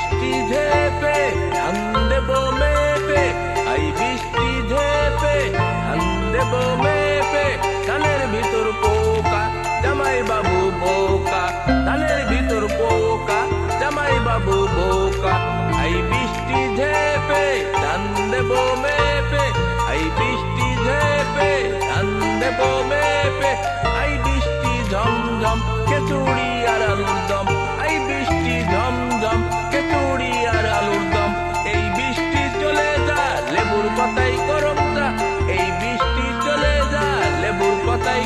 বৃষ্টি ঝেপে ধান দেব মেপে, আই বৃষ্টি ঝেপে ধান দেব মেপে, ধানের ভিতর পোকা জামাই বাবু বোকা, ধানের ভিতর পোকা জামাই বাবু বোকা। আই বৃষ্টি ঝেপে ধান দেব মেপে, আই বৃষ্টি ঝেপে ধান দেব মেপে, আই বৃষ্টি ঝমঝম খিচুড়ি আর আলুর দম, আই বৃষ্টি ঝমঝম খিচুড়ি আর আলুর দম। এই বৃষ্টি চলে যা লেবুর পাতায় গরম চা, এই বৃষ্টি চলে যা লেবুর পাতায়